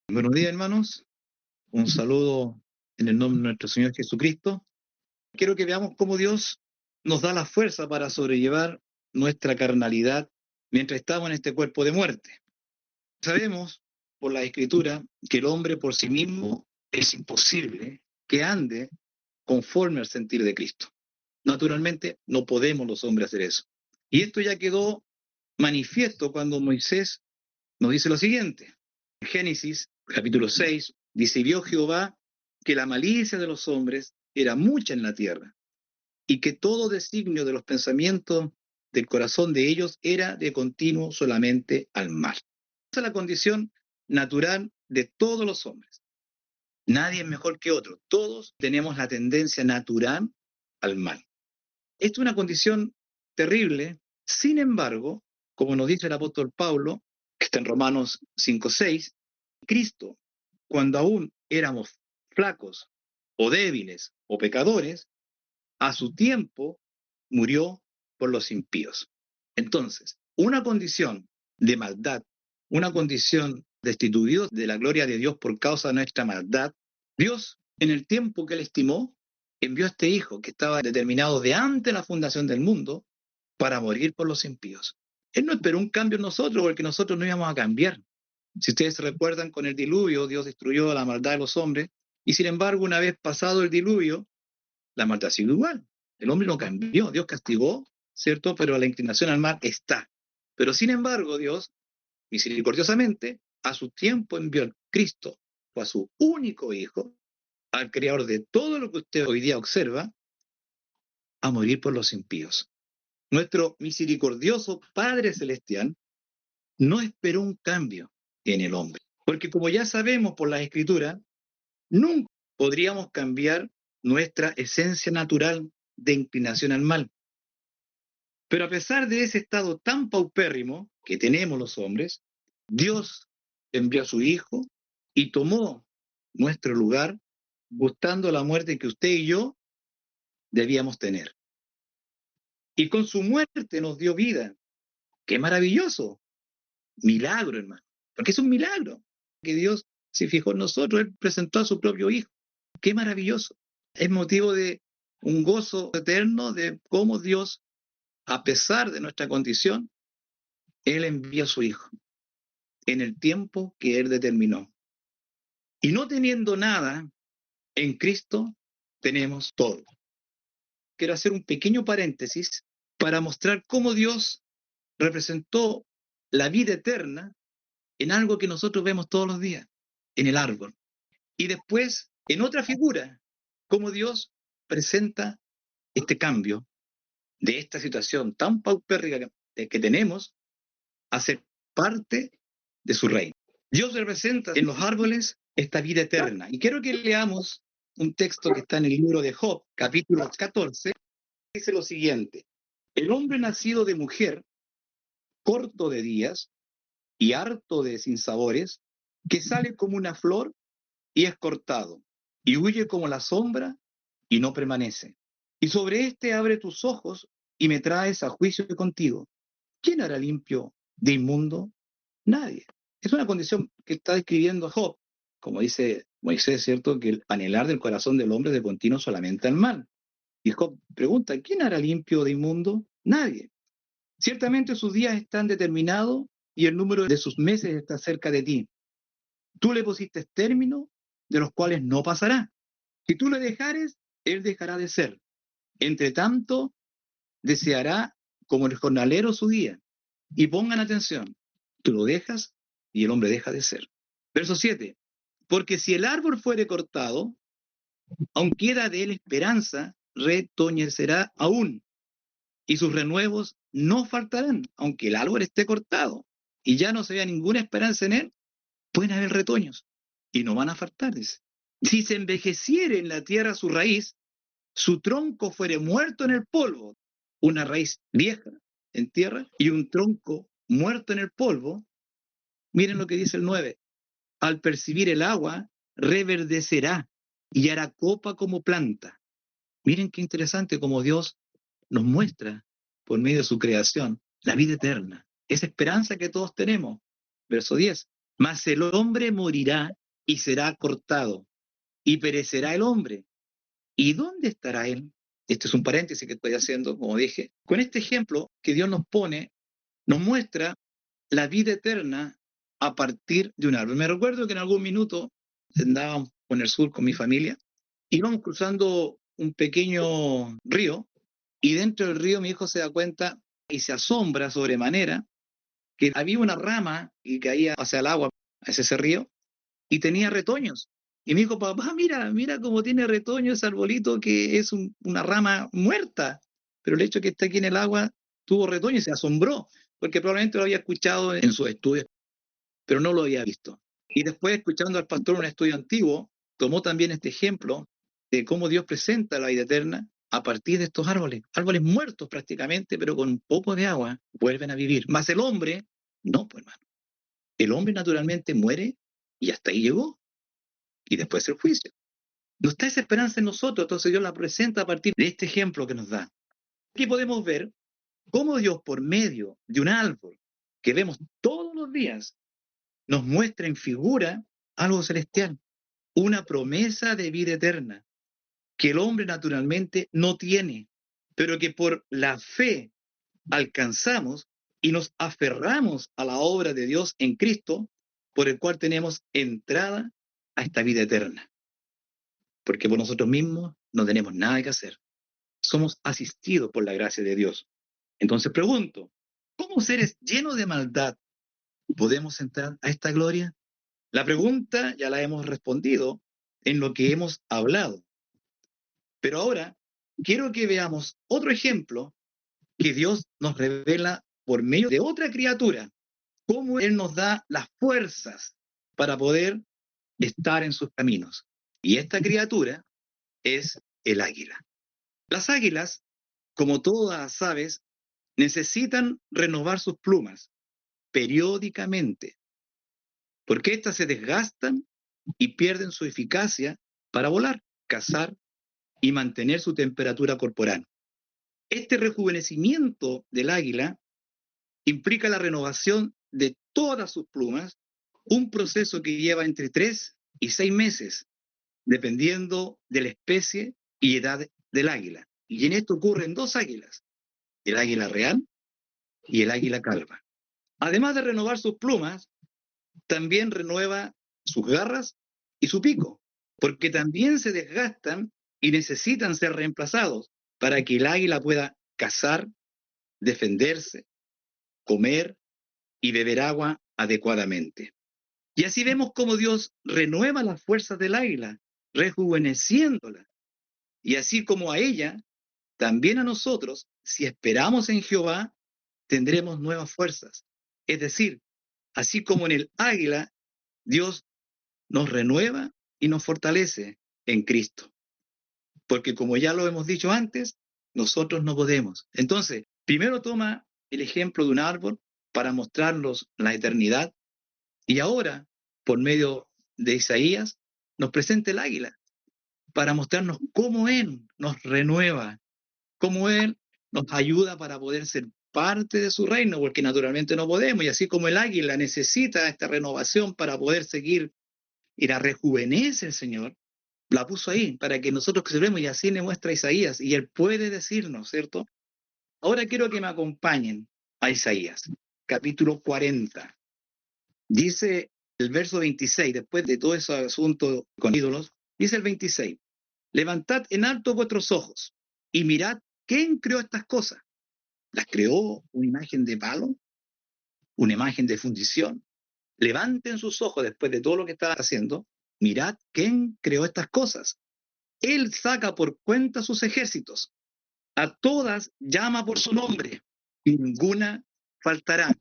Buenos días, hermanos. Un saludo en el nombre de nuestro Señor Jesucristo. Quiero que veamos cómo Dios nos da la fuerza para sobrellevar nuestra carnalidad mientras estamos en este cuerpo de muerte. Sabemos por la Escritura que el hombre por sí mismo es imposible que ande conforme al sentir de Cristo. Naturalmente, no podemos los hombres hacer eso. Y esto ya quedó manifiesto cuando Moisés nos dice lo siguiente. En Génesis, capítulo 6, dice, vio Jehová que la malicia de los hombres era mucha en la tierra, y que todo designio de los pensamientos del corazón de ellos era de continuo solamente al mal. Esa es la condición natural de todos los hombres. Nadie es mejor que otro. Todos tenemos la tendencia natural al mal. Esto es una condición terrible. Sin embargo, como nos dice el apóstol Pablo, que está en Romanos 5:6, Cristo, cuando aún éramos flacos o débiles o pecadores, a su tiempo murió por los impíos. Entonces, una condición de maldad, una condición destituidos de la gloria de Dios por causa de nuestra maldad, Dios, en el tiempo que él estimó, envió a este Hijo que estaba determinado de antes de la fundación del mundo para morir por los impíos. Él no esperó un cambio en nosotros porque nosotros no íbamos a cambiar. Si ustedes se recuerdan, con el diluvio Dios destruyó la maldad de los hombres y sin embargo una vez pasado el diluvio, la maldad sigue igual. El hombre no cambió, Dios castigó, ¿cierto? Pero la inclinación al mal está. Pero sin embargo Dios, misericordiosamente, a su tiempo envió a Cristo, o a su único Hijo, al Creador de todo lo que usted hoy día observa, a morir por los impíos. Nuestro misericordioso Padre Celestial no esperó un cambio en el hombre, porque como ya sabemos por la Escritura, nunca podríamos cambiar nuestra esencia natural de inclinación al mal. Pero a pesar de ese estado tan paupérrimo que tenemos los hombres, Dios envió a su Hijo y tomó nuestro lugar, gustando la muerte que usted y yo debíamos tener. Y con su muerte nos dio vida. ¡Qué maravilloso! Milagro, hermano. Porque es un milagro que Dios se fijó en nosotros. Él presentó a su propio Hijo. ¡Qué maravilloso! Es motivo de un gozo eterno de cómo Dios, a pesar de nuestra condición, Él envió a su Hijo en el tiempo que Él determinó. Y no teniendo nada, en Cristo tenemos todo. Quiero hacer un pequeño paréntesis para mostrar cómo Dios representó la vida eterna en algo que nosotros vemos todos los días, en el árbol. Y después, en otra figura, cómo Dios presenta este cambio de esta situación tan paupérrica que tenemos a ser parte de su reino. Dios representa en los árboles esta vida eterna. Y quiero que leamos un texto que está en el libro de Job, capítulo 14, dice lo siguiente. El hombre nacido de mujer, corto de días y harto de sinsabores, que sale como una flor y es cortado, y huye como la sombra y no permanece. Y sobre este abre tus ojos y me traes a juicio contigo. ¿Quién hará limpio de inmundo? Nadie. Es una condición que está describiendo Job, como dice Moisés, ¿cierto? Que el anhelar del corazón del hombre es de continuo solamente al mal. Y Job pregunta, ¿quién hará limpio de inmundo? Nadie. Ciertamente sus días están determinados y el número de sus meses está cerca de ti. Tú le pusiste término de los cuales no pasará. Si tú le dejares, él dejará de ser. Entre tanto, deseará como el jornalero su día. Y pongan atención, tú lo dejas y el hombre deja de ser. Verso 7. Porque si el árbol fuere cortado, aun queda de él esperanza, retoñecerá aún, y sus renuevos no faltarán, aunque el árbol esté cortado y ya no se vea ninguna esperanza en él, pueden haber retoños y no van a faltar. Dice. Si se envejeciere en la tierra su raíz, su tronco fuere muerto en el polvo, una raíz vieja en tierra y un tronco muerto en el polvo, miren lo que dice el 9, al percibir el agua, reverdecerá y hará copa como planta. Miren qué interesante como Dios nos muestra por medio de su creación la vida eterna, esa esperanza que todos tenemos. Verso 10, Mas el hombre morirá y será cortado, y perecerá el hombre. ¿Y dónde estará él? Este es un paréntesis que estoy haciendo, como dije. Con este ejemplo que Dios nos pone, nos muestra la vida eterna a partir de un árbol. Me recuerdo que en algún minuto andábamos en el sur con mi familia, íbamos cruzando un pequeño río, y dentro del río mi hijo se da cuenta y se asombra sobremanera que había una rama que caía hacia el agua, hacia ese río, y tenía retoños. Y me dijo, papá, mira, mira cómo tiene retoño ese arbolito que es una rama muerta. Pero el hecho de que está aquí en el agua tuvo retoño y se asombró, porque probablemente lo había escuchado en sus estudios, pero no lo había visto. Y después, escuchando al pastor en un estudio antiguo, tomó también este ejemplo de cómo Dios presenta la vida eterna a partir de estos árboles, árboles muertos prácticamente, pero con un poco de agua, vuelven a vivir. Más el hombre, no, pues hermano. El hombre naturalmente muere y hasta ahí llegó, y después el juicio. No está esa esperanza en nosotros, entonces Dios la presenta a partir de este ejemplo que nos da. Aquí podemos ver cómo Dios, por medio de un árbol que vemos todos los días, nos muestra en figura algo celestial, una promesa de vida eterna que el hombre naturalmente no tiene, pero que por la fe alcanzamos y nos aferramos a la obra de Dios en Cristo, por el cual tenemos entrada a esta vida eterna. Porque por nosotros mismos no tenemos nada que hacer. Somos asistidos por la gracia de Dios. Entonces pregunto, ¿cómo seres llenos de maldad podemos entrar a esta gloria? La pregunta ya la hemos respondido en lo que hemos hablado. Pero ahora quiero que veamos otro ejemplo que Dios nos revela por medio de otra criatura, cómo Él nos da las fuerzas para poder estar en sus caminos. Y esta criatura es el águila. Las águilas, como todas las aves, necesitan renovar sus plumas periódicamente, porque éstas se desgastan y pierden su eficacia para volar, cazar y mantener su temperatura corporal. Este rejuvenecimiento del águila implica la renovación de todas sus plumas, un proceso que lleva entre 3 y 6 meses, dependiendo de la especie y edad del águila. Y en esto ocurren dos águilas, el águila real y el águila calva. Además de renovar sus plumas, también renueva sus garras y su pico, porque también se desgastan y necesitan ser reemplazados para que el águila pueda cazar, defenderse, comer y beber agua adecuadamente. Y así vemos cómo Dios renueva las fuerzas del águila, rejuveneciéndola. Y así como a ella, también a nosotros, si esperamos en Jehová, tendremos nuevas fuerzas. Es decir, así como en el águila, Dios nos renueva y nos fortalece en Cristo. Porque como ya lo hemos dicho antes, nosotros no podemos. Entonces, primero toma el ejemplo de un árbol para mostrarnos la eternidad, y ahora, por medio de Isaías, nos presenta el águila para mostrarnos cómo Él nos renueva, cómo Él nos ayuda para poder ser parte de su reino, porque naturalmente no podemos, y así como el águila necesita esta renovación para poder seguir y la rejuvenece el Señor, la puso ahí para que nosotros observemos, y así le muestra a Isaías, y Él puede decirnos, ¿cierto? Ahora quiero que me acompañen a Isaías, capítulo 40. Dice el verso 26, después de todo ese asunto con ídolos, dice el 26, levantad en alto vuestros ojos y mirad quién creó estas cosas. ¿Las creó una imagen de palo? ¿Una imagen de fundición? Levanten sus ojos después de todo lo que está haciendo, mirad quién creó estas cosas. Él saca por cuenta sus ejércitos, a todas llama por su nombre, y ninguna faltará.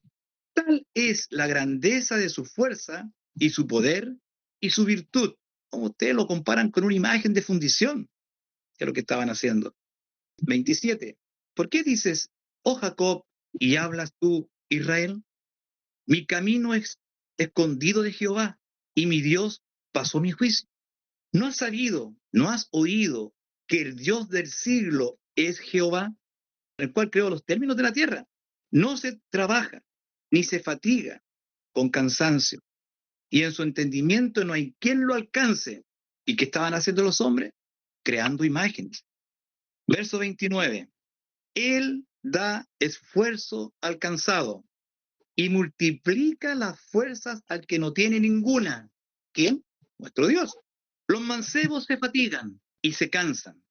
Tal es la grandeza de su fuerza y su poder y su virtud. Como ustedes lo comparan con una imagen de fundición, que es lo que estaban haciendo. 27. ¿Por qué dices, oh Jacob, y hablas tú, Israel? Mi camino es escondido de Jehová, y mi Dios pasó mi juicio. ¿No has sabido, no has oído que el Dios del siglo es Jehová, el cual creó los términos de la tierra? No se trabaja, ni se fatiga con cansancio, y en su entendimiento no hay quien lo alcance. ¿Y qué estaban haciendo los hombres? Creando imágenes. Verso 29. Él da esfuerzo al cansado y multiplica las fuerzas al que no tiene ninguna. ¿Quién? Nuestro Dios. Los mancebos se fatigan y se cansan.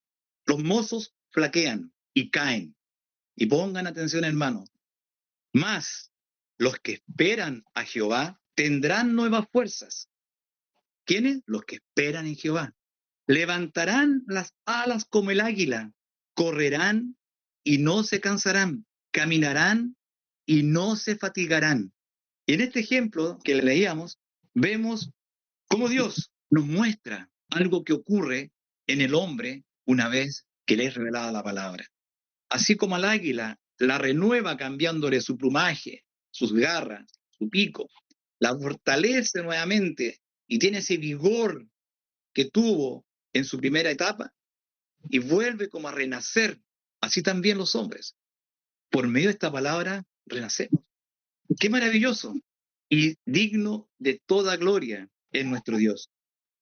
Los mozos flaquean y caen. Y pongan atención, hermanos. Mas los que esperan a Jehová tendrán nuevas fuerzas. ¿Quiénes? Los que esperan en Jehová. Levantarán las alas como el águila, correrán y no se cansarán, caminarán y no se fatigarán. Y en este ejemplo que leíamos, vemos cómo Dios nos muestra algo que ocurre en el hombre una vez que le es revelada la palabra. Así como al águila la renueva cambiándole su plumaje, sus garras, su pico, la fortalece nuevamente y tiene ese vigor que tuvo en su primera etapa y vuelve como a renacer. Así también los hombres. Por medio de esta palabra renacemos. Qué maravilloso y digno de toda gloria es nuestro Dios.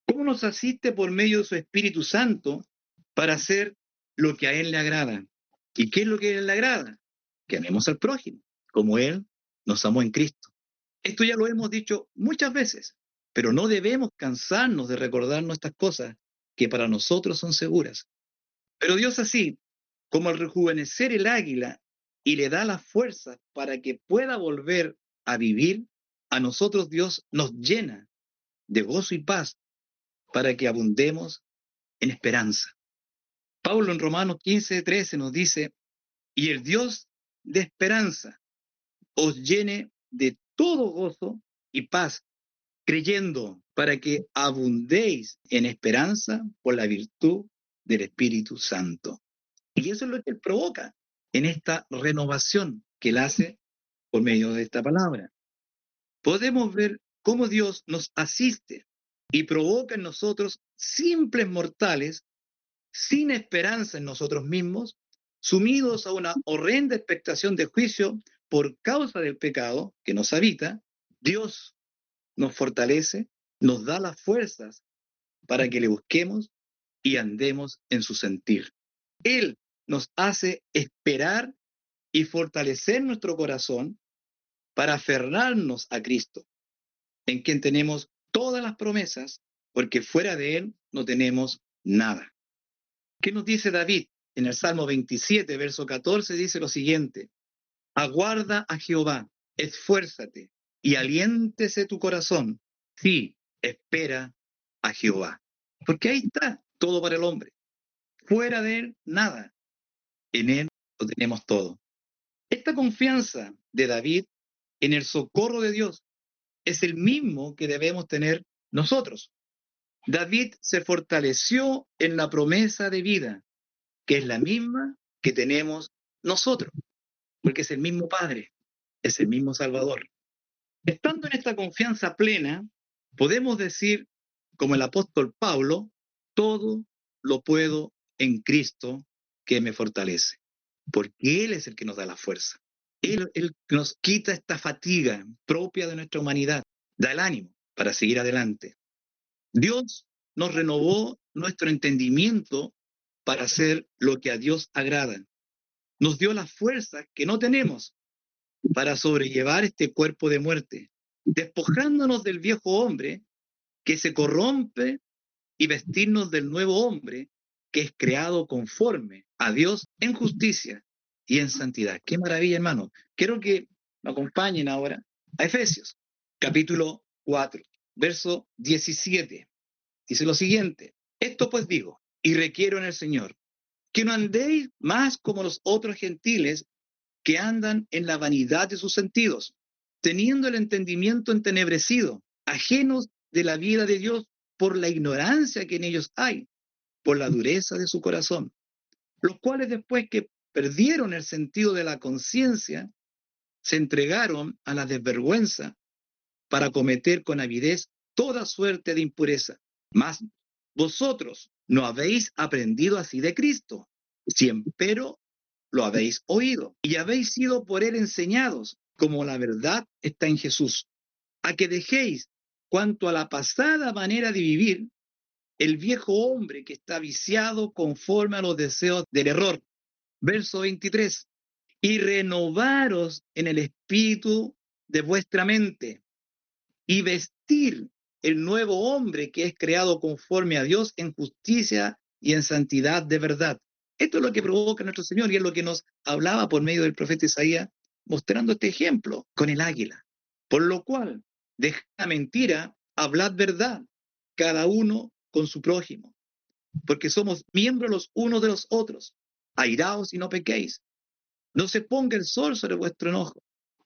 ¿Cómo nos asiste por medio de su Espíritu Santo para hacer lo que a Él le agrada? ¿Y qué es lo que a Él le agrada? Que amemos al prójimo, como Él nos amó en Cristo. Esto ya lo hemos dicho muchas veces, pero no debemos cansarnos de recordar nuestras cosas que para nosotros son seguras. Pero Dios así, como al rejuvenecer el águila y le da las fuerzas para que pueda volver a vivir, a nosotros Dios nos llena de gozo y paz para que abundemos en esperanza. Pablo en Romanos 15:13 nos dice, y el Dios de esperanza os llene de todo gozo y paz, creyendo para que abundéis en esperanza por la virtud del Espíritu Santo. Y eso es lo que Él provoca en esta renovación que Él hace por medio de esta palabra. Podemos ver cómo Dios nos asiste y provoca en nosotros simples mortales, sin esperanza en nosotros mismos, sumidos a una horrenda expectación de juicio por causa del pecado que nos habita. Dios nos fortalece, nos da las fuerzas para que le busquemos y andemos en su sentir. Él nos hace esperar y fortalecer nuestro corazón para aferrarnos a Cristo, en quien tenemos todas las promesas, porque fuera de Él no tenemos nada. ¿Qué nos dice David? En el Salmo 27, verso 14, dice lo siguiente: aguarda a Jehová, esfuérzate y aliéntese tu corazón. Sí, espera a Jehová. Porque ahí está todo para el hombre. Fuera de Él, nada. En Él lo tenemos todo. Esta confianza de David en el socorro de Dios es el mismo que debemos tener nosotros. David se fortaleció en la promesa de vida, que es la misma que tenemos nosotros, porque es el mismo Padre, es el mismo Salvador. Estando en esta confianza plena, podemos decir, como el apóstol Pablo, todo lo puedo en Cristo que me fortalece, porque Él es el que nos da la fuerza. Él nos quita esta fatiga propia de nuestra humanidad, da el ánimo para seguir adelante. Dios nos renovó nuestro entendimiento para hacer lo que a Dios agrada. Nos dio la fuerza que no tenemos para sobrellevar este cuerpo de muerte, despojándonos del viejo hombre que se corrompe y vestirnos del nuevo hombre que es creado conforme a Dios en justicia y en santidad. Qué maravilla, hermano. Quiero que me acompañen ahora a Efesios, capítulo 4, verso 17. Dice lo siguiente: esto pues digo, y requiero en el Señor, que no andéis más como los otros gentiles que andan en la vanidad de sus sentidos, teniendo el entendimiento entenebrecido, ajenos de la vida de Dios por la ignorancia que en ellos hay, por la dureza de su corazón, los cuales después que perdieron el sentido de la conciencia, se entregaron a la desvergüenza para cometer con avidez toda suerte de impureza. Mas vosotros no habéis aprendido así de Cristo, si empero lo habéis oído y habéis sido por Él enseñados, como la verdad está en Jesús, a que dejéis cuanto a la pasada manera de vivir, el viejo hombre que está viciado conforme a los deseos del error. Verso 23. Y renovaros en el espíritu de vuestra mente y vestir el nuevo hombre que es creado conforme a Dios en justicia y en santidad de verdad. Esto es lo que provoca nuestro Señor y es lo que nos hablaba por medio del profeta Isaías, mostrando este ejemplo con el águila. Por lo cual, dejad la mentira, hablad verdad, cada uno con su prójimo, porque somos miembros los unos de los otros. Airaos y no pequéis. No se ponga el sol sobre vuestro enojo,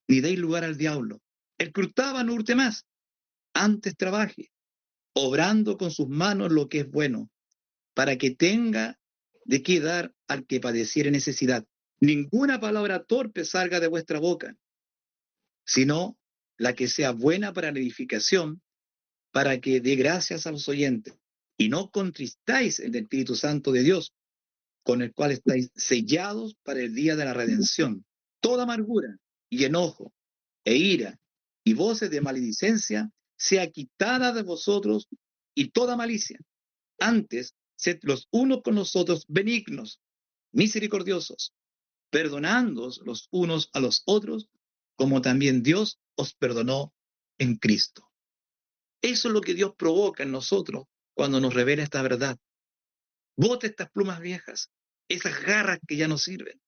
ni deis lugar al diablo. El que hurtaba no hurte más, antes trabaje, obrando con sus manos lo que es bueno, para que tenga de qué dar al que padeciere necesidad. Ninguna palabra torpe salga de vuestra boca, sino la que sea buena para la edificación, para que dé gracias a los oyentes. Y no contristáis el Espíritu Santo de Dios, con el cual estáis sellados para el día de la redención. Toda amargura y enojo e ira y voces de maledicencia sea quitada de vosotros, y toda malicia. Antes, sed los unos con los otros benignos, misericordiosos, perdonándoos los unos a los otros, como también Dios os perdonó en Cristo. Eso es lo que Dios provoca en nosotros cuando nos revela esta verdad. Bota estas plumas viejas, esas garras que ya no sirven,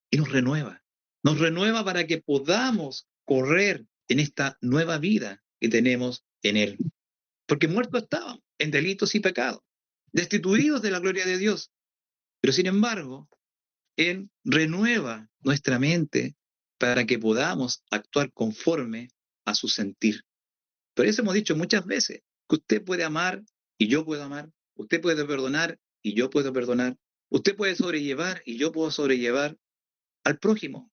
y nos renueva. Nos renueva para que podamos correr en esta nueva vida que tenemos en Él. Porque muertos estábamos en delitos y pecados, destituidos de la gloria de Dios. Pero sin embargo, Él renueva nuestra mente para que podamos actuar conforme a su sentir. Por eso hemos dicho muchas veces que usted puede amar y yo puedo amar, usted puede perdonar y yo puedo perdonar, usted puede sobrellevar y yo puedo sobrellevar al prójimo,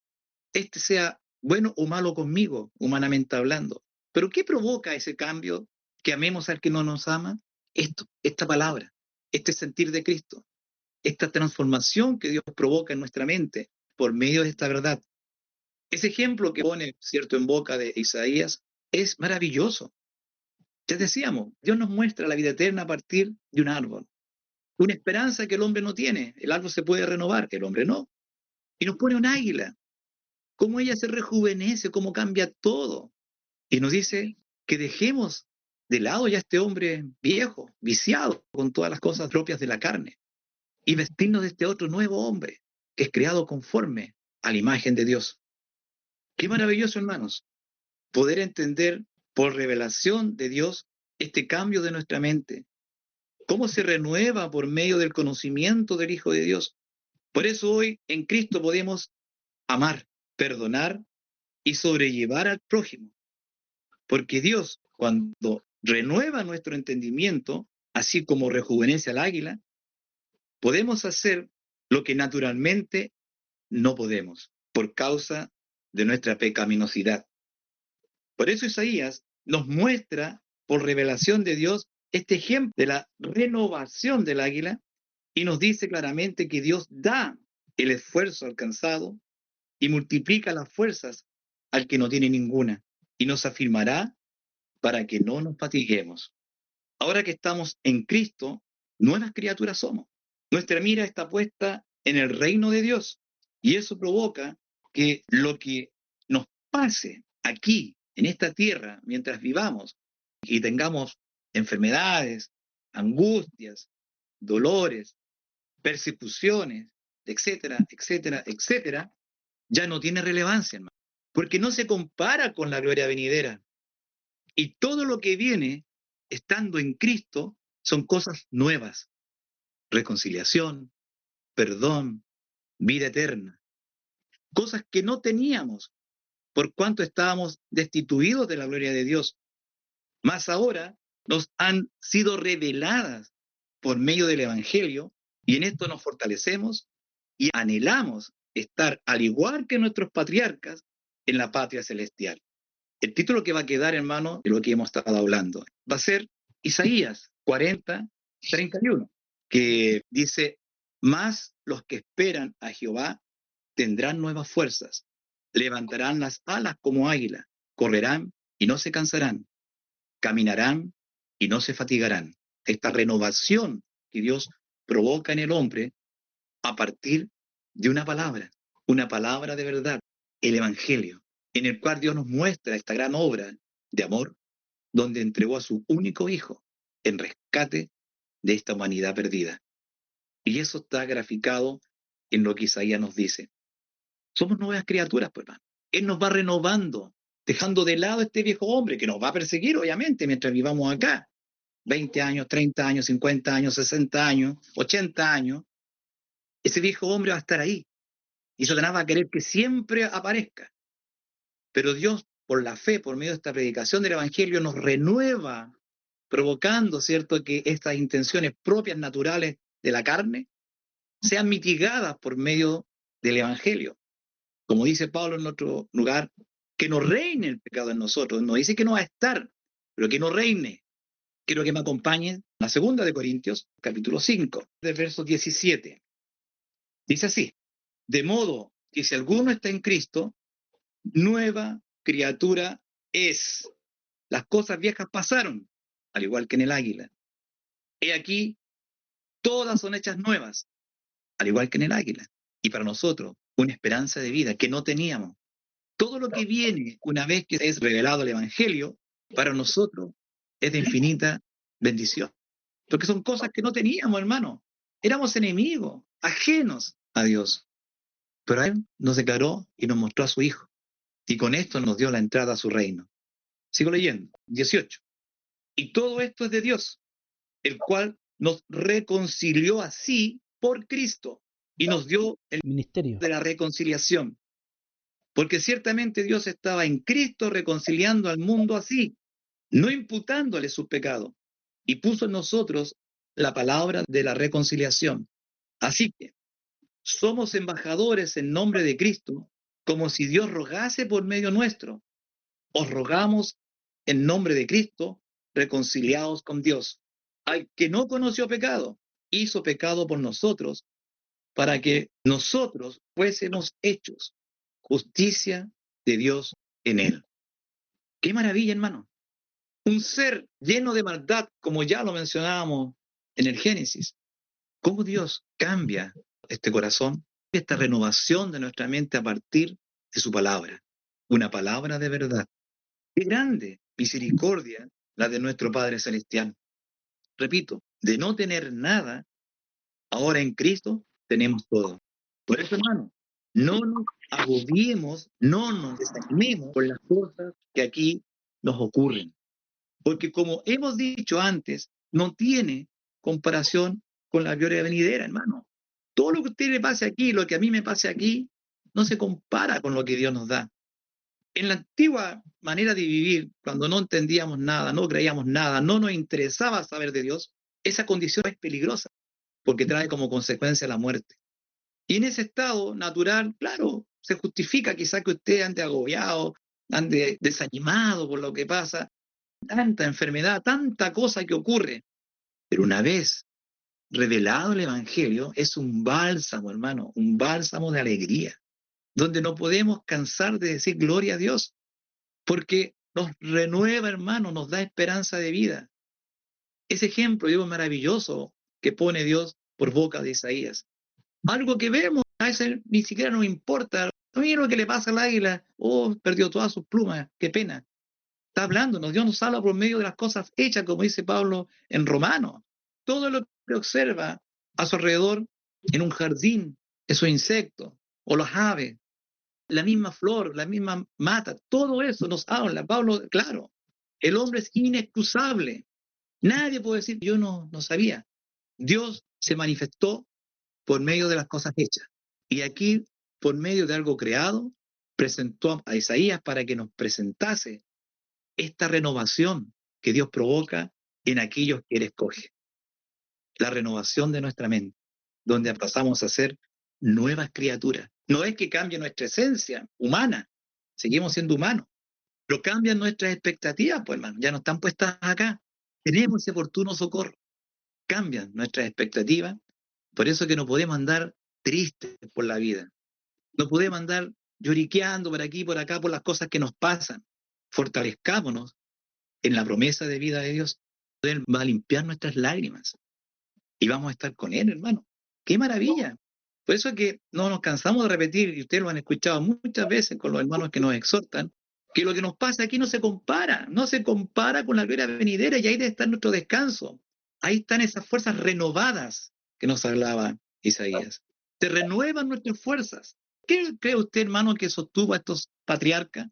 este sea bueno o malo conmigo, humanamente hablando. Pero ¿qué provoca ese cambio? Que amemos al que no nos ama. Esto, esta palabra, este sentir de Cristo, esta transformación que Dios provoca en nuestra mente por medio de esta verdad. Ese ejemplo que pone, cierto, en boca de Isaías es maravilloso. Ya decíamos, Dios nos muestra la vida eterna a partir de un árbol, una esperanza que el hombre no tiene. El árbol se puede renovar, el hombre no. Y nos pone un águila, cómo ella se rejuvenece, cómo cambia todo. Y nos dice que dejemos de lado ya este hombre viejo, viciado con todas las cosas propias de la carne, y vestirnos de este otro nuevo hombre, que es creado conforme a la imagen de Dios. Qué maravilloso, hermanos, poder entender por revelación de Dios este cambio de nuestra mente, cómo se renueva por medio del conocimiento del Hijo de Dios. Por eso hoy en Cristo podemos amar, perdonar y sobrellevar al prójimo. Porque Dios, cuando renueva nuestro entendimiento, así como rejuvenece al águila, podemos hacer lo que naturalmente no podemos, por causa de nuestra pecaminosidad. Por eso Isaías nos muestra, por revelación de Dios, este ejemplo de la renovación del águila y nos dice claramente que Dios da el esfuerzo alcanzado y multiplica las fuerzas al que no tiene ninguna, y nos afirmará para que no nos fatiguemos. Ahora que estamos en Cristo, nuevas criaturas somos. Nuestra mira está puesta en el reino de Dios, y eso provoca que lo que nos pase aquí, en esta tierra, mientras vivamos y tengamos enfermedades, angustias, dolores, persecuciones, etcétera, etcétera, etcétera, ya no tiene relevancia, hermano, porque no se compara con la gloria venidera. Y todo lo que viene, estando en Cristo, son cosas nuevas. Reconciliación, perdón, vida eterna. Cosas que no teníamos por cuanto estábamos destituidos de la gloria de Dios. Más ahora nos han sido reveladas por medio del Evangelio, y en esto nos fortalecemos y anhelamos estar, al igual que nuestros patriarcas, en la patria celestial. El título que va a quedar, hermano, de lo que hemos estado hablando, va a ser Isaías 40:31, que dice: más los que esperan a Jehová tendrán nuevas fuerzas, levantarán las alas como águila, correrán y no se cansarán, caminarán y no se fatigarán. Esta renovación que Dios provoca en el hombre a partir de una palabra de verdad, el Evangelio, en el cual Dios nos muestra esta gran obra de amor, donde entregó a su único Hijo en rescate de esta humanidad perdida. Y eso está graficado en lo que Isaías nos dice. Somos nuevas criaturas, pues, hermano. Él nos va renovando, dejando de lado este viejo hombre que nos va a perseguir, obviamente, mientras vivamos acá. 20 años, 30 años, 50 años, 60 años, 80 años. Ese viejo hombre va a estar ahí. Y Satanás va a querer que siempre aparezca. Pero Dios, por la fe, por medio de esta predicación del Evangelio, nos renueva, provocando, ¿cierto?, que estas intenciones propias, naturales de la carne, sean mitigadas por medio del Evangelio. Como dice Pablo en otro lugar, que no reine el pecado en nosotros. No dice que no va a estar, pero que no reine. Quiero que me acompañen a la segunda de Corintios, capítulo 5, del verso 17. Dice así: de modo que si alguno está en Cristo, nueva criatura es. Las cosas viejas pasaron, al igual que en el águila. He aquí, todas son hechas nuevas, al igual que en el águila. Y para nosotros, una esperanza de vida que no teníamos. Todo lo que viene una vez que es revelado el Evangelio, para nosotros es de infinita bendición. Porque son cosas que no teníamos, hermano. Éramos enemigos, ajenos a Dios. Pero Él nos declaró y nos mostró a su Hijo. Y con esto nos dio la entrada a su reino. Sigo leyendo, 18. Y todo esto es de Dios, el cual nos reconcilió así por Cristo y nos dio el ministerio de la reconciliación. Porque ciertamente Dios estaba en Cristo reconciliando al mundo así, no imputándole sus pecados, y puso en nosotros la palabra de la reconciliación. Así que somos embajadores en nombre de Cristo, como si Dios rogase por medio nuestro. Os rogamos en nombre de Cristo, reconciliados con Dios. Al que no conoció pecado, hizo pecado por nosotros, para que nosotros fuésemos hechos justicia de Dios en él. ¡Qué maravilla, hermano! Un ser lleno de maldad, como ya lo mencionábamos en el Génesis. ¿Cómo Dios cambia este corazón, esta renovación de nuestra mente a partir de su palabra? Una palabra de verdad. ¡Qué grande misericordia la de nuestro Padre Celestial! Repito, de no tener nada, ahora en Cristo tenemos todo. Por eso, hermano, no nos agobiemos, no nos desanimemos por las cosas que aquí nos ocurren. Porque como hemos dicho antes, no tiene comparación con la gloria venidera, hermano. Todo lo que a usted le pase aquí, lo que a mí me pase aquí, no se compara con lo que Dios nos da. En la antigua manera de vivir, cuando no entendíamos nada, no creíamos nada, no nos interesaba saber de Dios, esa condición es peligrosa, porque trae como consecuencia la muerte. Y en ese estado natural, claro, se justifica quizás que usted ande agobiado, ande desanimado por lo que pasa, tanta enfermedad, tanta cosa que ocurre. Pero una vez revelado el Evangelio, es un bálsamo, hermano, un bálsamo de alegría, donde no podemos cansar de decir gloria a Dios, porque nos renueva, hermano, nos da esperanza de vida. Ese ejemplo, digo, maravilloso que pone Dios por boca de Isaías. Algo que vemos, a veces ni siquiera nos importa. Mira lo que le pasa al águila. Oh, perdió todas sus plumas, qué pena. Está hablándonos, Dios nos habla por medio de las cosas hechas, como dice Pablo en Romanos. Todo lo que observa a su alrededor en un jardín, esos insectos, o las aves, la misma flor, la misma mata, todo eso nos habla. Pablo, claro, el hombre es inexcusable. Nadie puede decir, yo no sabía. Dios se manifestó por medio de las cosas hechas. Y aquí, por medio de algo creado, presentó a Isaías para que nos presentase esta renovación que Dios provoca en aquellos que Él escoge. La renovación de nuestra mente, donde pasamos a ser nuevas criaturas. No es que cambie nuestra esencia humana, seguimos siendo humanos, pero cambian nuestras expectativas, pues hermano, ya no están puestas acá. Tenemos ese oportuno socorro. Cambian nuestras expectativas, por eso que no podemos andar tristes por la vida. No podemos andar lloriqueando por aquí, por acá, por las cosas que nos pasan. Fortalezcámonos en la promesa de vida de Dios, Él va a limpiar nuestras lágrimas y vamos a estar con Él, hermano. ¡Qué maravilla! Por eso es que no nos cansamos de repetir, y ustedes lo han escuchado muchas veces con los hermanos que nos exhortan, que lo que nos pasa aquí no se compara con la gloria venidera, y ahí debe estar nuestro descanso. Ahí están esas fuerzas renovadas que nos hablaba Isaías. Se renuevan nuestras fuerzas. ¿Qué cree usted, hermano, que sostuvo a estos patriarcas?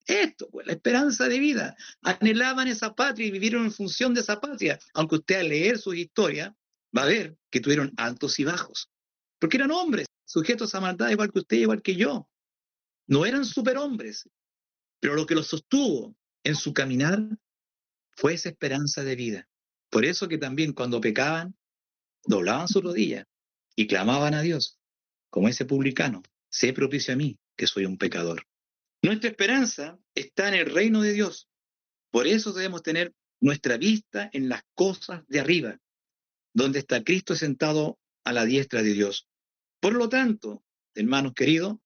Esto, pues, la esperanza de vida. Anhelaban esa patria y vivieron en función de esa patria. Aunque usted al leer sus historias va a ver que tuvieron altos y bajos. Porque eran hombres, sujetos a maldad igual que usted, igual que yo. No eran superhombres, pero lo que los sostuvo en su caminar fue esa esperanza de vida. Por eso que también cuando pecaban, doblaban sus rodillas y clamaban a Dios, como ese publicano, sé propicio a mí, que soy un pecador. Nuestra esperanza está en el reino de Dios. Por eso debemos tener nuestra vista en las cosas de arriba, donde está Cristo sentado a la diestra de Dios. Por lo tanto, hermanos queridos,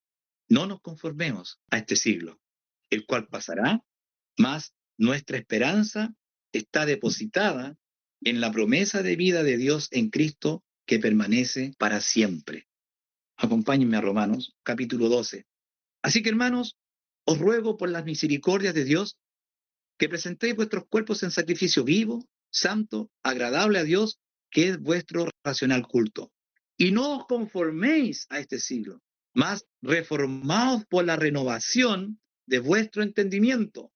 no nos conformemos a este siglo, el cual pasará, mas nuestra esperanza está depositada en la promesa de vida de Dios en Cristo que permanece para siempre. Acompáñenme a Romanos, capítulo 12. Así que, hermanos, os ruego por las misericordias de Dios que presentéis vuestros cuerpos en sacrificio vivo, santo, agradable a Dios, que es vuestro racional culto. Y no os conforméis a este siglo, mas reformaos por la renovación de vuestro entendimiento,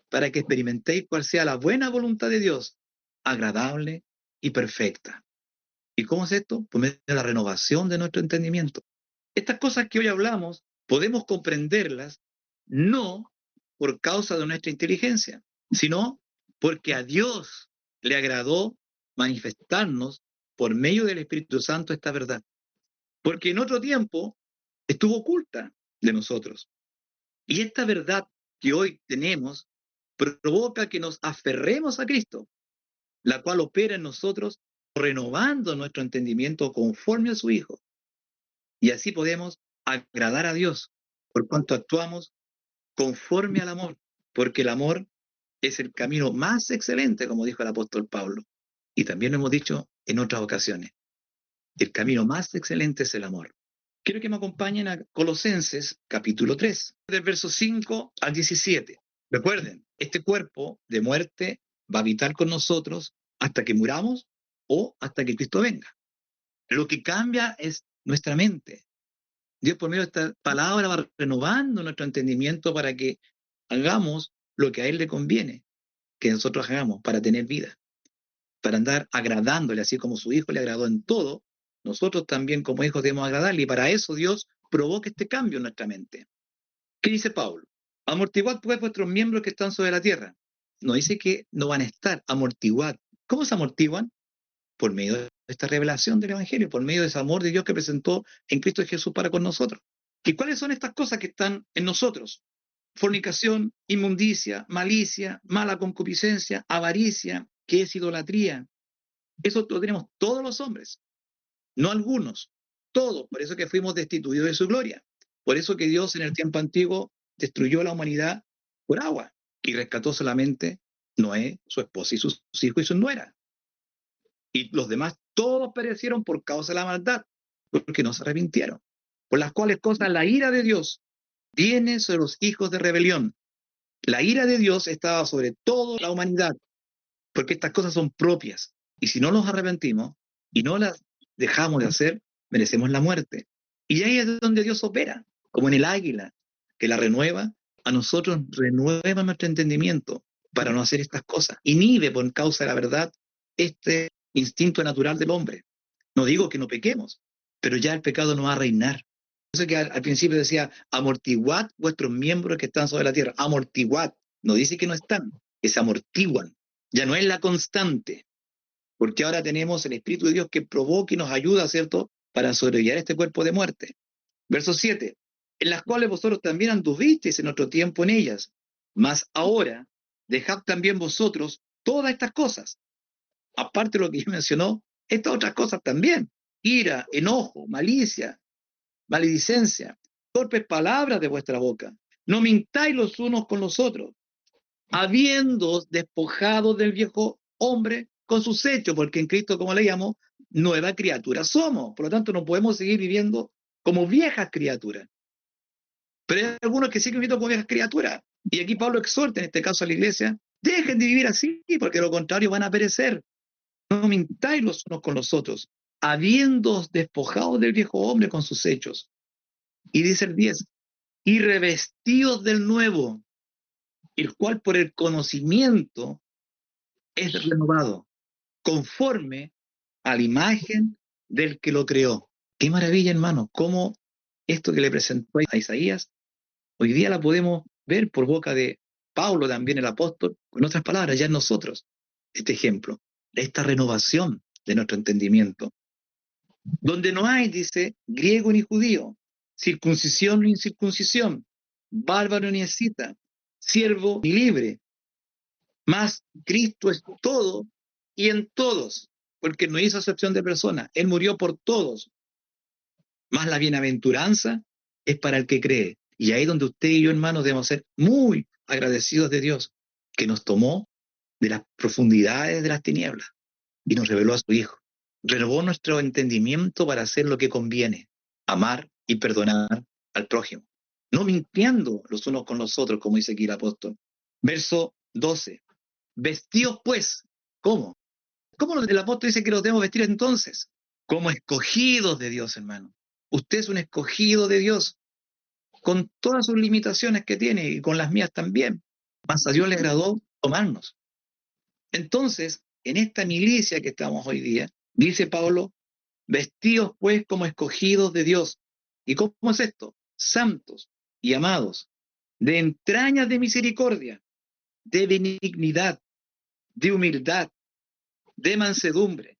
para que experimentéis cuál sea la buena voluntad de Dios, agradable y perfecta. ¿Y cómo es esto? Por medio de la renovación de nuestro entendimiento. Estas cosas que hoy hablamos, podemos comprenderlas no por causa de nuestra inteligencia, sino porque a Dios le agradó manifestarnos por medio del Espíritu Santo esta verdad. Porque en otro tiempo estuvo oculta de nosotros. Y esta verdad que hoy tenemos provoca que nos aferremos a Cristo, la cual opera en nosotros renovando nuestro entendimiento conforme a su Hijo. Y así podemos agradar a Dios, por cuanto actuamos conforme al amor, porque el amor es el camino más excelente, como dijo el apóstol Pablo. Y también lo hemos dicho en otras ocasiones. El camino más excelente es el amor. Quiero que me acompañen a Colosenses capítulo 3, del verso 5 al 17. Recuerden, este cuerpo de muerte va a habitar con nosotros hasta que muramos o hasta que Cristo venga. Lo que cambia es nuestra mente. Dios por medio de esta palabra va renovando nuestro entendimiento para que hagamos lo que a Él le conviene que nosotros hagamos para tener vida, para andar agradándole, así como su Hijo le agradó en todo, nosotros también como hijos debemos agradarle, y para eso Dios provoca este cambio en nuestra mente. ¿Qué dice Pablo? Amortiguad pues vuestros miembros que están sobre la tierra. No dice que no van a estar, amortiguad. ¿Cómo se amortiguan? Por medio de esta revelación del Evangelio, por medio de ese amor de Dios que presentó en Cristo Jesús para con nosotros. ¿Y cuáles son estas cosas que están en nosotros? Fornicación, inmundicia, malicia, mala concupiscencia, avaricia, que es idolatría. Eso lo tenemos todos los hombres, no algunos, todos. Por eso que fuimos destituidos de su gloria. Por eso que Dios en el tiempo antiguo destruyó a la humanidad por agua y rescató solamente Noé, su esposa y sus hijos y sus nueras. Y los demás todos perecieron por causa de la maldad, porque no se arrepintieron. Por las cuales cosas la ira de Dios viene sobre los hijos de rebelión. La ira de Dios estaba sobre toda la humanidad, porque estas cosas son propias. Y si no nos arrepentimos y no las dejamos de hacer, merecemos la muerte. Y ahí es donde Dios opera, como en el águila, que la renueva, a nosotros renueva nuestro entendimiento para no hacer estas cosas. Inhibe por causa de la verdad este instinto natural del hombre. No digo que no pequemos, pero ya el pecado no va a reinar. Por eso que al principio decía, amortiguad vuestros miembros que están sobre la tierra. Amortiguad. No dice que no están, que se amortiguan. Ya no es la constante, porque ahora tenemos el Espíritu de Dios que provoca y nos ayuda, ¿cierto?, para sobrellevar este cuerpo de muerte. Verso 7, en las cuales vosotros también anduvisteis en otro tiempo en ellas, mas ahora dejad también vosotros todas estas cosas. Aparte de lo que ya mencionó, estas otras cosas también: ira, enojo, malicia, maledicencia, torpes palabras de vuestra boca. No mintáis los unos con los otros, habiendo despojado del viejo hombre con sus hechos, porque en Cristo, como leíamos, nueva criatura somos. Por lo tanto, no podemos seguir viviendo como viejas criaturas. Pero hay algunos que siguen viviendo como viejas criaturas. Y aquí Pablo exhorta, en este caso a la iglesia, dejen de vivir así, porque de lo contrario van a perecer. No mintáis los unos con los otros, habiendo despojado del viejo hombre con sus hechos. Y dice el 10, y revestidos del nuevo, el cual por el conocimiento es renovado, conforme a la imagen del que lo creó. Qué maravilla, hermano, cómo esto que le presentó a Isaías, hoy día la podemos ver por boca de Pablo, también el apóstol, con otras palabras, ya en nosotros, este ejemplo, esta renovación de nuestro entendimiento, donde no hay, dice, griego ni judío, circuncisión ni incircuncisión, bárbaro ni escita, siervo ni libre, mas Cristo es todo y en todos, porque no hizo acepción de personas, Él murió por todos, más la bienaventuranza es para el que cree. Y ahí donde usted y yo, hermanos, debemos ser muy agradecidos de Dios, que nos tomó de las profundidades de las tinieblas y nos reveló a su Hijo. Renovó nuestro entendimiento para hacer lo que conviene, amar y perdonar al prójimo, no mintiendo los unos con los otros, como dice aquí el apóstol. Verso 12. Vestidos pues, ¿cómo? ¿Cómo el apóstol dice que los debemos vestir entonces? Como escogidos de Dios, hermano. Usted es un escogido de Dios, con todas sus limitaciones que tiene y con las mías también. Mas a Dios le agradó tomarnos. Entonces, en esta milicia que estamos hoy día, dice Pablo, vestidos pues como escogidos de Dios. ¿Y cómo es esto? Santos y amados, de entrañas de misericordia, de benignidad, de humildad, de mansedumbre,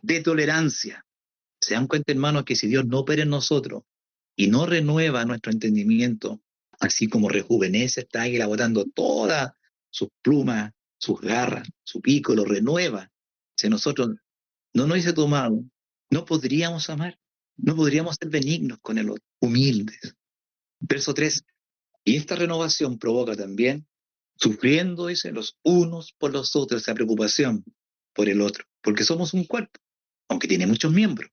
de tolerancia. ¿Se dan cuenta, hermanos, que si Dios no opera en nosotros y no renueva nuestro entendimiento, así como rejuvenece esta águila botando todas sus plumas, sus garras, su pico, lo renueva? Si nosotros no nos hubiese tomado, no podríamos amar, no podríamos ser benignos con el otro, humildes. Verso 3. Y esta renovación provoca también, sufriendo, dice, los unos por los otros, esa preocupación por el otro, porque somos un cuerpo, aunque tiene muchos miembros,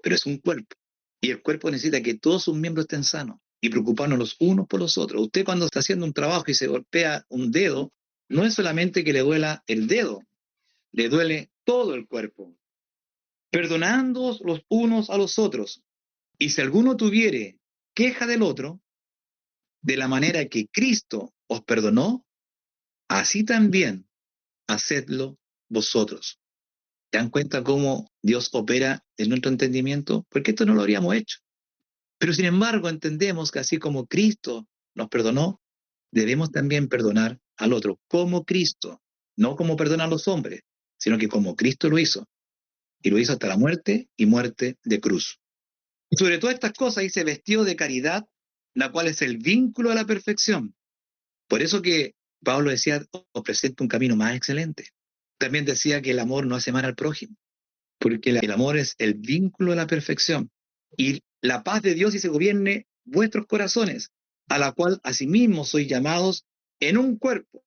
pero es un cuerpo. Y el cuerpo necesita que todos sus miembros estén sanos y preocuparnos los unos por los otros. Usted cuando está haciendo un trabajo y se golpea un dedo, no es solamente que le duela el dedo, le duele todo el cuerpo. Perdonándoos los unos a los otros. Y si alguno tuviere queja del otro, de la manera que Cristo os perdonó, así también hacedlo vosotros. ¿Se dan cuenta cómo Dios opera en nuestro entendimiento? Porque esto no lo habríamos hecho. Pero sin embargo entendemos que así como Cristo nos perdonó, debemos también perdonar al otro, como Cristo, no como perdonan los hombres, sino que como Cristo lo hizo, y lo hizo hasta la muerte y muerte de cruz. Y sobre todas estas cosas dice vestido de caridad, la cual es el vínculo a la perfección. Por eso que Pablo decía, os presento un camino más excelente. También decía que el amor no hace mal al prójimo, porque el amor es el vínculo a la perfección. Y la paz de Dios y se gobierne vuestros corazones, a la cual asimismo sois llamados en un cuerpo.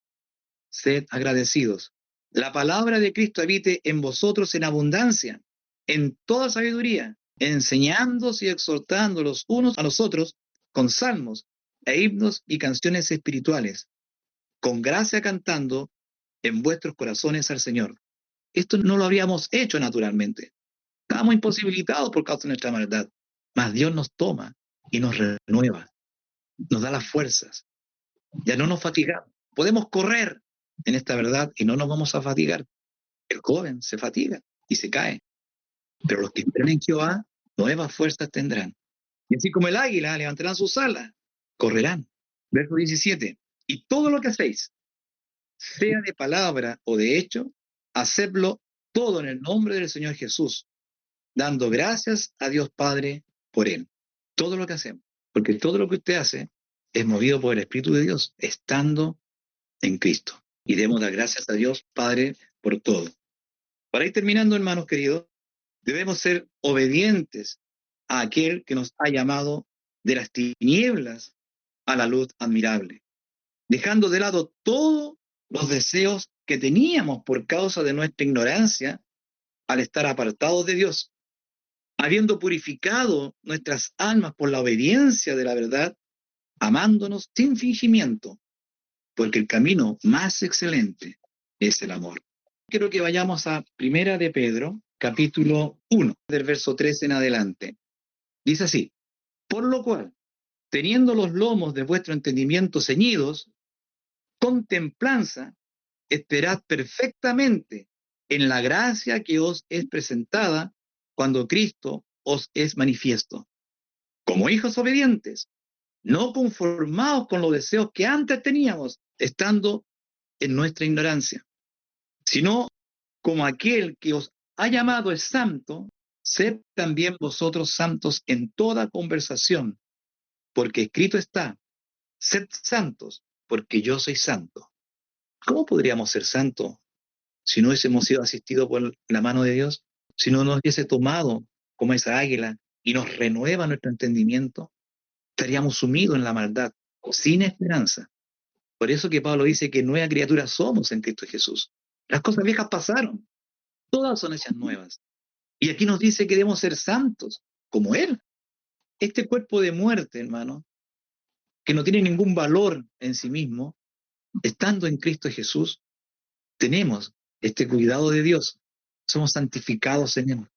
Sed agradecidos. La palabra de Cristo habite en vosotros en abundancia, en toda sabiduría, enseñándoos y exhortando los unos a los otros con salmos e himnos y canciones espirituales, con gracia cantando en vuestros corazones al Señor. Esto no lo habíamos hecho naturalmente. Estábamos imposibilitados por causa de nuestra maldad. Mas Dios nos toma y nos renueva, nos da las fuerzas. Ya no nos fatigamos. Podemos correr en esta verdad y no nos vamos a fatigar. El joven se fatiga y se cae, pero los que esperan en Jehová, nuevas fuerzas tendrán. Y así como el águila levantarán sus alas, correrán. Verso 17. Y todo lo que hacéis, sea de palabra o de hecho, hacedlo todo en el nombre del Señor Jesús, dando gracias a Dios Padre por Él. Todo lo que hacemos, porque todo lo que usted hace es movido por el Espíritu de Dios, estando en Cristo. Y debemos dar gracias a Dios Padre por todo. Para ir terminando, hermanos queridos, debemos ser obedientes a aquel que nos ha llamado de las tinieblas a la luz admirable. dejando de lado todos los deseos que teníamos por causa de nuestra ignorancia al estar apartados de Dios, habiendo purificado nuestras almas por la obediencia de la verdad, amándonos sin fingimiento, porque el camino más excelente es el amor. Quiero que vayamos a Primera de Pedro, capítulo 1, del verso 3 en adelante. Dice así: por lo cual, teniendo los lomos de vuestro entendimiento ceñidos, con templanza, esperad perfectamente en la gracia que os es presentada cuando Cristo os es manifiesto. Como hijos obedientes, no conformados con los deseos que antes teníamos, estando en nuestra ignorancia, sino como aquel que os ha llamado es santo, sed también vosotros santos en toda conversación, porque escrito está: sed santos, porque yo soy santo. ¿Cómo podríamos ser santos si no hubiésemos sido asistidos por la mano de Dios? Si no nos hubiese tomado como esa águila y nos renueva nuestro entendimiento, estaríamos sumidos en la maldad, sin esperanza. Por eso que Pablo dice que nueva criatura somos en Cristo Jesús. Las cosas viejas pasaron, todas son hechas nuevas. Y aquí nos dice que debemos ser santos, como Él. Este cuerpo de muerte, hermano, que no tiene ningún valor en sí mismo, estando en Cristo Jesús, tenemos este cuidado de Dios. Somos santificados en Él.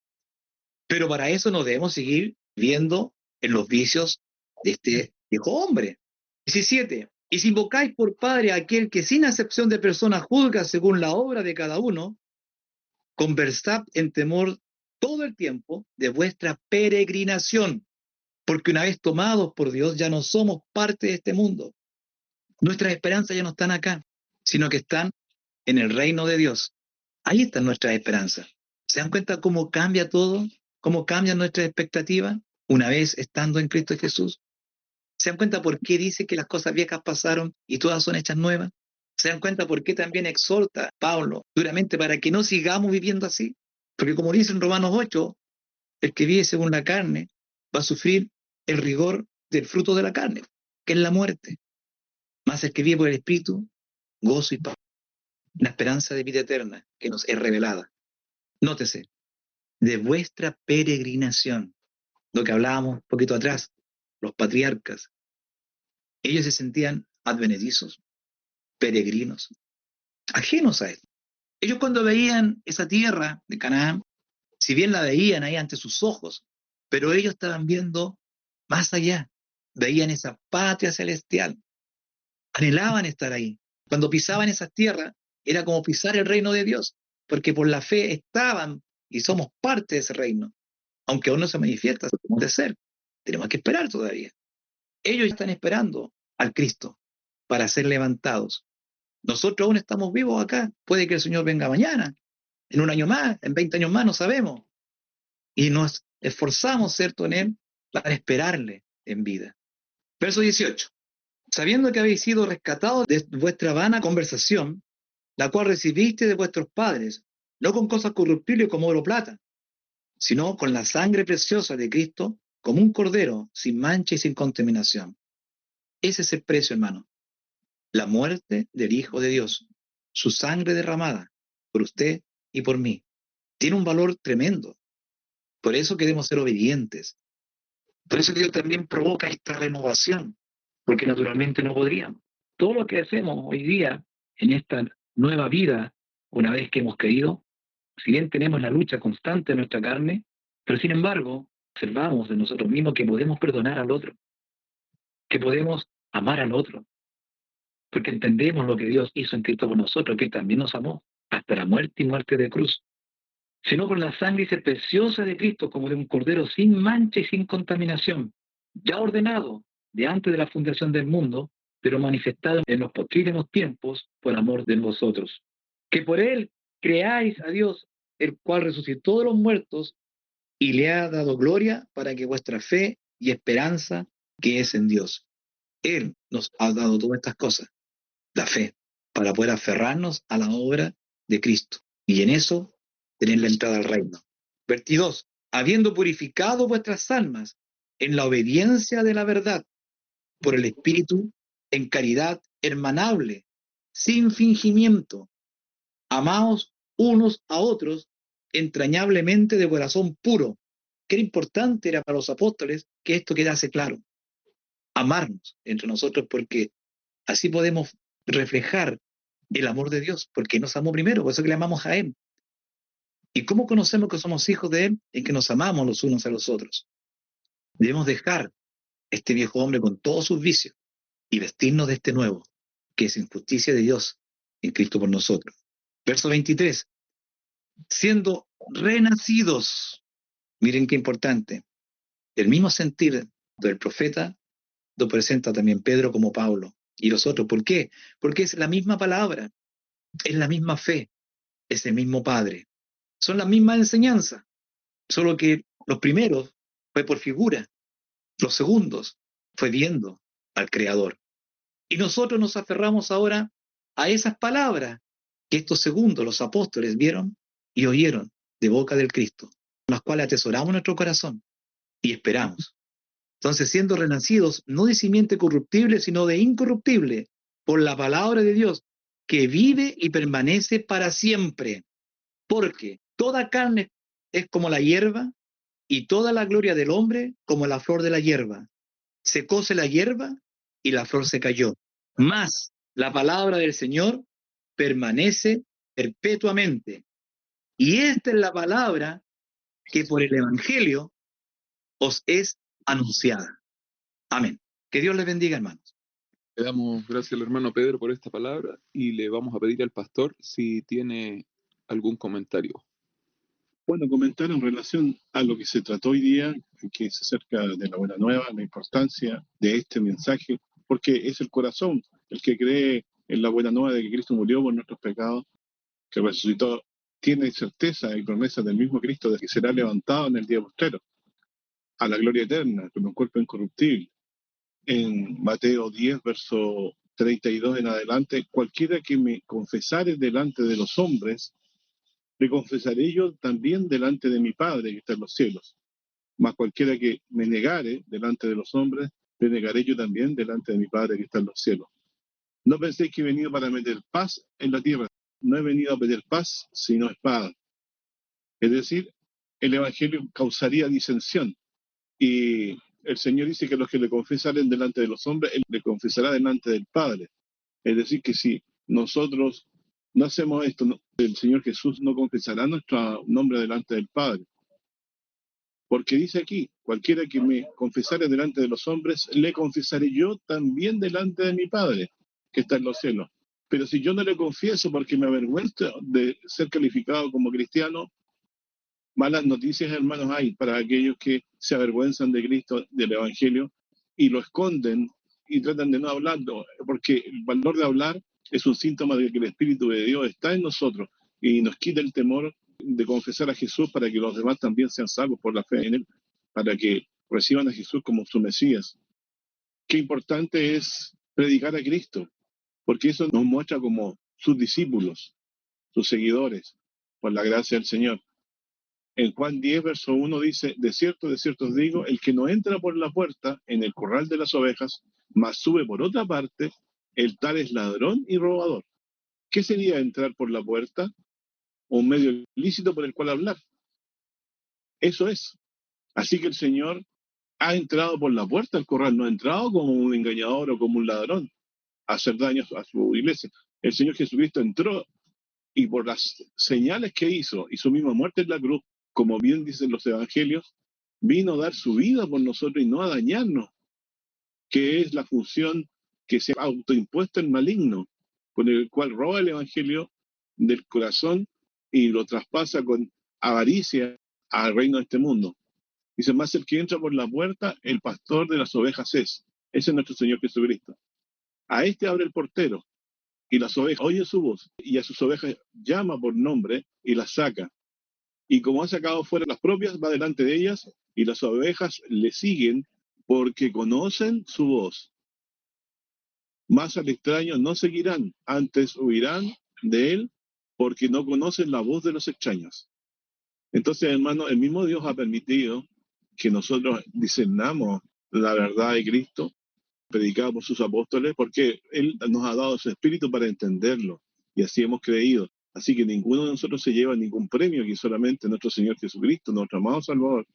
Pero para eso no debemos seguir viendo en los vicios de este viejo hombre. 17. Y si invocáis por Padre a aquel que sin acepción de personas juzga según la obra de cada uno, conversad en temor todo el tiempo de vuestra peregrinación, porque una vez tomados por Dios ya no somos parte de este mundo. Nuestras esperanzas ya no están acá, sino que están en el reino de Dios. Ahí están nuestras esperanzas. ¿Se dan cuenta cómo cambia todo? ¿Cómo cambian nuestras expectativas una vez estando en Cristo Jesús? ¿Se dan cuenta por qué dice que las cosas viejas pasaron y todas son hechas nuevas? ¿Se dan cuenta por qué también exhorta Pablo duramente para que no sigamos viviendo así? Porque como dice en Romanos 8, el que vive según la carne va a sufrir el rigor del fruto de la carne, que es la muerte. Más el que vive por el Espíritu, gozo y paz, la esperanza de vida eterna que nos es revelada. Nótese, de vuestra peregrinación, lo que hablábamos un poquito atrás, los patriarcas, ellos se sentían advenedizos, peregrinos, ajenos a esto. Ellos cuando veían esa tierra de Canaán, si bien la veían ahí ante sus ojos, pero ellos estaban viendo más allá, veían esa patria celestial, anhelaban estar ahí. Cuando pisaban esas tierras, era como pisar el reino de Dios, porque por la fe estaban y somos parte de ese reino, aunque aún no se manifiesta como de ser. Tenemos que esperar todavía. Ellos están esperando al Cristo para ser levantados. Nosotros aún estamos vivos acá. Puede que el Señor venga mañana, en un año más, en 20 años más, no sabemos. Y nos esforzamos, ¿cierto?, en Él para esperarle en vida. Verso 18. Sabiendo que habéis sido rescatados de vuestra vana conversación, la cual recibiste de vuestros padres, no con cosas corruptibles como oro o plata, sino con la sangre preciosa de Cristo, como un cordero, sin mancha y sin contaminación. Ese es el precio, hermano. La muerte del Hijo de Dios, su sangre derramada por usted y por mí, tiene un valor tremendo. Por eso queremos ser obedientes. Por eso Dios también provoca esta renovación, porque naturalmente no podríamos. Todo lo que hacemos hoy día en esta nueva vida, una vez que hemos creído, si bien tenemos la lucha constante en nuestra carne, pero sin embargo observamos de nosotros mismos que podemos perdonar al otro, que podemos amar al otro, porque entendemos lo que Dios hizo en Cristo por nosotros, que Él también nos amó hasta la muerte y muerte de cruz, sino por la sangre preciosa de Cristo, como de un cordero sin mancha y sin contaminación, ya ordenado de antes de la fundación del mundo, pero manifestado en los postreros tiempos por amor de vosotros. Que por Él creáis a Dios, el cual resucitó de los muertos y le ha dado gloria para que vuestra fe y esperanza, que es en Dios. Él nos ha dado todas estas cosas, la fe, para poder aferrarnos a la obra de Cristo. Y en eso tener la entrada al reino. 22. Habiendo purificado vuestras almas en la obediencia de la verdad, por el Espíritu, en caridad hermanable, sin fingimiento, amaos unos a otros entrañablemente de corazón puro. Qué importante era para los apóstoles que esto quedase claro. Amarnos entre nosotros, porque así podemos reflejar el amor de Dios, porque nos amó primero, por eso que le amamos a Él. ¿Y cómo conocemos que somos hijos de Él? En que nos amamos los unos a los otros. Debemos dejar este viejo hombre con todos sus vicios y vestirnos de este nuevo, que es injusticia de Dios en Cristo por nosotros. Verso 23. Siendo renacidos, miren qué importante, el mismo sentir del profeta lo presenta también Pedro como Pablo y los otros. ¿Por qué? Porque es la misma palabra, es la misma fe, es el mismo Padre. Son las mismas enseñanzas, solo que los primeros fue por figura, los segundos fue viendo al Creador. Y nosotros nos aferramos ahora a esas palabras que estos segundos, los apóstoles, vieron y oyeron de boca del Cristo, las cuales atesoramos en nuestro corazón y esperamos. Entonces, siendo renacidos, no de simiente corruptible, sino de incorruptible, por la palabra de Dios, que vive y permanece para siempre. Porque toda carne es como la hierba, y toda la gloria del hombre como la flor de la hierba. Secóse la hierba y la flor se cayó. Mas la palabra del Señor permanece perpetuamente. Y esta es la palabra que por el Evangelio os es anunciada. Amén. Que Dios les bendiga, hermanos. Le damos gracias al hermano Pedro por esta palabra y le vamos a pedir al pastor si tiene algún comentario. Bueno, comentar en relación a lo que se trató hoy día, que es acerca de la buena nueva, la importancia de este mensaje, porque es el corazón el que cree en la buena nueva de que Cristo murió por nuestros pecados, que resucitó, tiene certeza y promesa del mismo Cristo de que será levantado en el día postrero, a la gloria eterna, con un cuerpo incorruptible. En Mateo 10, verso 32 en adelante, cualquiera que me confesare delante de los hombres, le confesaré yo también delante de mi Padre que está en los cielos. Mas cualquiera que me negare delante de los hombres, le negaré yo también delante de mi Padre que está en los cielos. No penséis que he venido para meter paz en la tierra. No he venido a meter paz, sino espada. Es decir, el Evangelio causaría disensión. Y el Señor dice que los que le confesaren delante de los hombres, Él le confesará delante del Padre. Es decir, que si nosotros no hacemos esto, el Señor Jesús no confesará nuestro nombre delante del Padre. Porque dice aquí, cualquiera que me confesare delante de los hombres, le confesaré yo también delante de mi Padre, que está en los cielos. Pero si yo no le confieso porque me avergüenzo de ser calificado como cristiano, malas noticias, hermanos, hay para aquellos que se avergüenzan de Cristo, del Evangelio, y lo esconden y tratan de no hablarlo, porque el valor de hablar es un síntoma de que el Espíritu de Dios está en nosotros y nos quita el temor de confesar a Jesús para que los demás también sean salvos por la fe en Él, para que reciban a Jesús como su Mesías. Qué importante es predicar a Cristo, porque eso nos muestra como sus discípulos, sus seguidores, por la gracia del Señor. En Juan 10, verso 1 dice, de cierto os digo, el que no entra por la puerta en el corral de las ovejas, mas sube por otra parte, el tal es ladrón y robador. ¿Qué sería entrar por la puerta? Un medio ilícito por el cual hablar. Eso es. Así que el Señor ha entrado por la puerta al corral, no ha entrado como un engañador o como un ladrón a hacer daño a su iglesia. El Señor Jesucristo entró y por las señales que hizo y su misma muerte en la cruz, como bien dicen los evangelios, vino a dar su vida por nosotros y no a dañarnos, que es la función que se ha autoimpuesto el maligno, con el cual roba el evangelio del corazón y lo traspasa con avaricia al reino de este mundo. Dice, más el que entra por la puerta, el pastor de las ovejas es. Ese es nuestro Señor Jesucristo. A este abre el portero, y las ovejas oyen su voz, y a sus ovejas llama por nombre y las saca. Y como ha sacado fuera las propias, va delante de ellas, y las ovejas le siguen porque conocen su voz. Más al extraño no seguirán, antes huirán de él, porque no conocen la voz de los extraños. Entonces, hermano, el mismo Dios ha permitido que nosotros discernamos la verdad de Cristo, predicado por sus apóstoles, porque Él nos ha dado su espíritu para entenderlo, y así hemos creído. Así que ninguno de nosotros se lleva ningún premio, que solamente nuestro Señor Jesucristo, nuestro amado Salvador,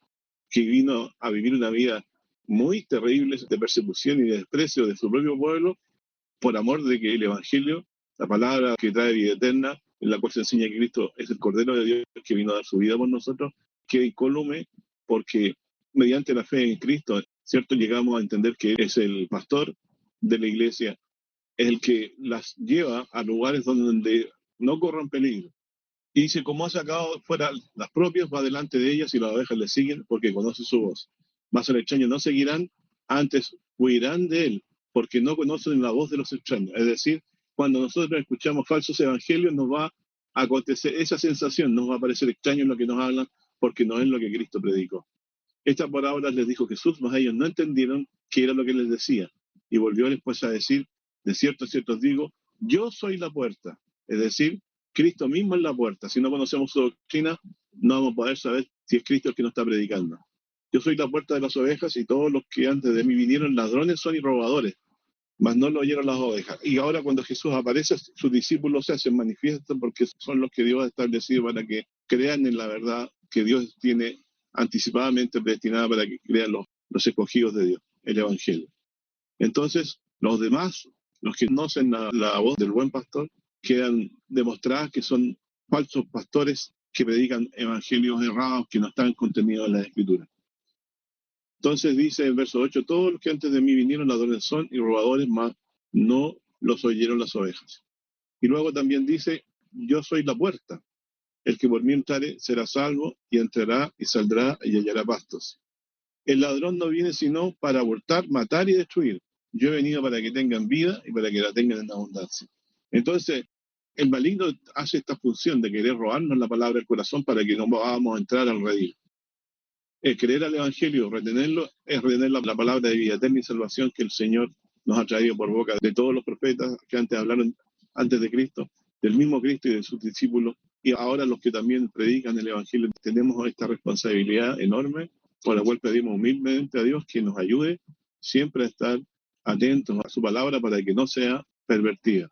que vino a vivir una vida muy terrible de persecución y de desprecio de su propio pueblo, por amor de que el Evangelio, la palabra que trae vida eterna, en la cual se enseña que Cristo es el Cordero de Dios que vino a dar su vida por nosotros, quede incólume, porque mediante la fe en Cristo, ¿cierto?, llegamos a entender que es el pastor de la iglesia, es el que las lleva a lugares donde no corran peligro. Y dice, como ha sacado fuera las propias, va delante de ellas y las ovejas le siguen porque conoce su voz. Mas al extraño no seguirán, antes huirán de él, porque no conocen la voz de los extraños. Es decir, cuando nosotros escuchamos falsos evangelios, nos va a acontecer esa sensación, nos va a parecer extraño lo que nos hablan, porque no es lo que Cristo predicó. Estas palabras les dijo Jesús, mas ellos no entendieron qué era lo que les decía. Y volvió después a decir, de cierto os digo, yo soy la puerta. Es decir, Cristo mismo es la puerta. Si no conocemos su doctrina, no vamos a poder saber si es Cristo el que nos está predicando. Yo soy la puerta de las ovejas, y todos los que antes de mí vinieron ladrones son y robadores, mas no lo oyeron las ovejas. Y ahora cuando Jesús aparece, sus discípulos se hacen manifiestos, porque son los que Dios ha establecido para que crean en la verdad que Dios tiene anticipadamente predestinada para que crean los escogidos de Dios, el Evangelio. Entonces, los demás, los que no conocen la voz del buen pastor, quedan demostradas que son falsos pastores que predican evangelios errados que no están contenidos en la Escritura. Entonces dice en verso 8, todos los que antes de mí vinieron ladrones son y robadores, mas no los oyeron las ovejas. Y luego también dice, yo soy la puerta. El que por mí entrare será salvo, y entrará y saldrá y hallará pastos. El ladrón no viene sino para hurtar, matar y destruir. Yo he venido para que tengan vida y para que la tengan en abundancia. Entonces, el maligno hace esta función de querer robarnos la palabra del corazón para que no vamos a entrar al redil. El creer al Evangelio, retenerlo, es retener la palabra de vida eterna y salvación que el Señor nos ha traído por boca de todos los profetas que antes hablaron antes de Cristo, del mismo Cristo y de sus discípulos, y ahora los que también predican el Evangelio. Tenemos esta responsabilidad enorme, por la cual pedimos humildemente a Dios que nos ayude siempre a estar atentos a su palabra para que no sea pervertida.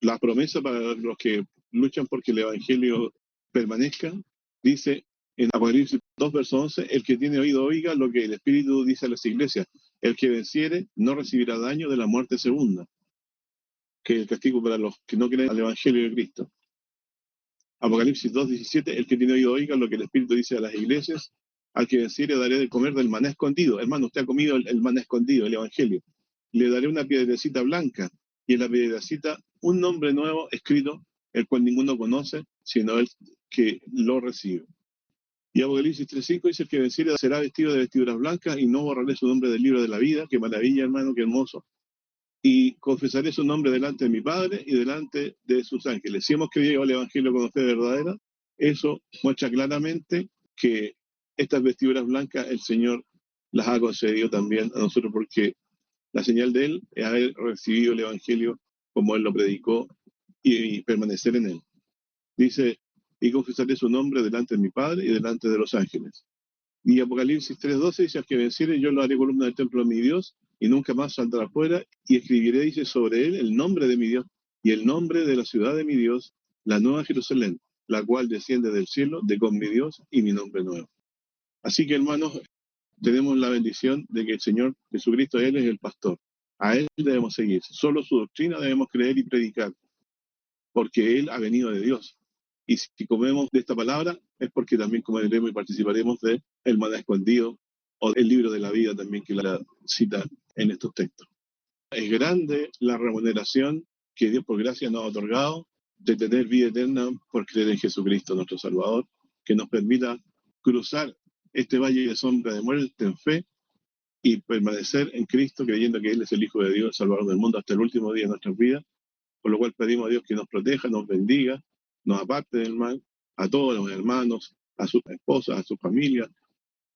La promesa para los que luchan porque el Evangelio permanezca, dice en Apocalipsis 2, verso 11, el que tiene oído oiga lo que el Espíritu dice a las iglesias. El que venciere no recibirá daño de la muerte segunda, que es el castigo para los que no creen al Evangelio de Cristo. Apocalipsis 2, 17, el que tiene oído oiga lo que el Espíritu dice a las iglesias. Al que venciere daré de comer del maná escondido. Hermano, usted ha comido el maná escondido, el Evangelio. Le daré una piedrecita blanca, y en la piedrecita un nombre nuevo escrito, el cual ninguno conoce, sino el que lo recibe. Y Apocalipsis 3:5 dice, el que venciere será vestido de vestiduras blancas, y no borraré su nombre del libro de la vida. Qué maravilla, hermano, qué hermoso. Y confesaré su nombre delante de mi Padre y delante de sus ángeles. Si hemos creído el Evangelio con fe verdadera, eso muestra claramente que estas vestiduras blancas el Señor las ha concedido también a nosotros, porque la señal de Él es haber recibido el Evangelio como Él lo predicó y permanecer en Él. Dice, y confesaré su nombre delante de mi Padre y delante de los ángeles. Y Apocalipsis 3:12 dice, al que venciere yo lo haré columna del templo de mi Dios, y nunca más saldrá afuera, y escribiré, dice, sobre él el nombre de mi Dios y el nombre de la ciudad de mi Dios, la nueva Jerusalén, la cual desciende del cielo de con mi Dios y mi nombre nuevo. Así que, hermanos, tenemos la bendición de que el Señor Jesucristo, Él es el pastor. A Él debemos seguir. Solo su doctrina debemos creer y predicar, porque Él ha venido de Dios. Y si comemos de esta palabra, es porque también comeremos y participaremos de el maná escondido, o el libro de la vida también, que la cita en estos textos. Es grande la remuneración que Dios por gracia nos ha otorgado de tener vida eterna por creer en Jesucristo, nuestro Salvador, que nos permita cruzar este valle de sombra de muerte en fe y permanecer en Cristo, creyendo que Él es el Hijo de Dios, el Salvador del mundo, hasta el último día de nuestras vidas. Por lo cual pedimos a Dios que nos proteja, nos bendiga, nos aparte del mal, a todos los hermanos, a sus esposas, a sus familias,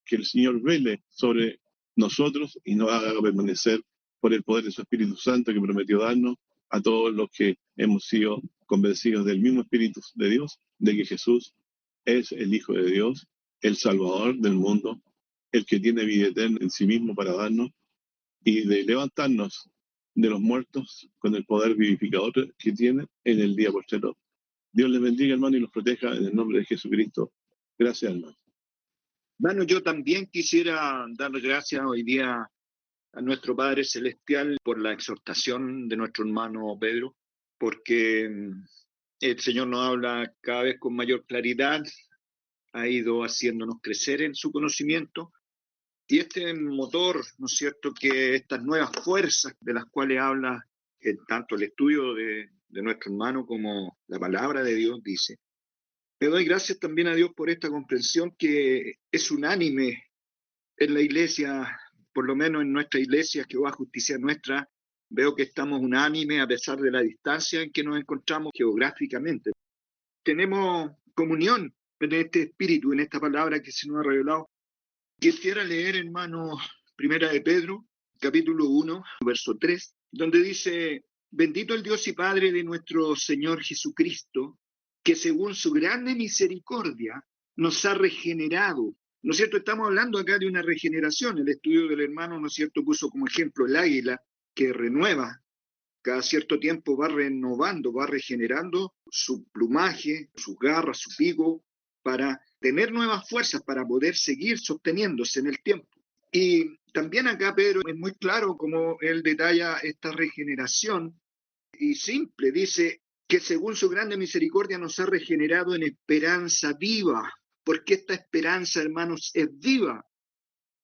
que el Señor vele sobre nosotros y nos haga permanecer por el poder de su Espíritu Santo que prometió darnos a todos los que hemos sido convencidos del mismo Espíritu de Dios, de que Jesús es el Hijo de Dios, el Salvador del mundo, el que tiene vida eterna en sí mismo para darnos, y de levantarnos de los muertos con el poder vivificador que tiene en el día postrero. Dios les bendiga, hermano, y los proteja en el nombre de Jesucristo. Gracias, hermano. Bueno, yo también quisiera darle gracias hoy día a nuestro Padre Celestial por la exhortación de nuestro hermano Pedro, porque el Señor nos habla cada vez con mayor claridad, ha ido haciéndonos crecer en su conocimiento, y este motor, ¿no es cierto?, que estas nuevas fuerzas de las cuales habla tanto el estudio de nuestro hermano como la palabra de Dios dice. Le doy gracias también a Dios por esta comprensión que es unánime en la iglesia, por lo menos en nuestra iglesia, Jehová Justicia Nuestra. Veo que estamos unánime a pesar de la distancia en que nos encontramos geográficamente. Tenemos comunión en este espíritu, en esta palabra que se nos ha revelado. Quisiera leer, hermano, Primera de Pedro, capítulo 1, verso 3, donde dice: bendito el Dios y Padre de nuestro Señor Jesucristo, que según su grande misericordia nos ha regenerado. ¿No es cierto? Estamos hablando acá de una regeneración. El estudio del hermano, ¿no es cierto?, puso como ejemplo el águila que renueva. Cada cierto tiempo va renovando, va regenerando su plumaje, sus garras, su pico, para tener nuevas fuerzas, para poder seguir sosteniéndose en el tiempo. Y también acá Pedro es muy claro como él detalla esta regeneración, y simple, dice que según su grande misericordia nos ha regenerado en esperanza viva. Porque esta esperanza, hermanos, es viva.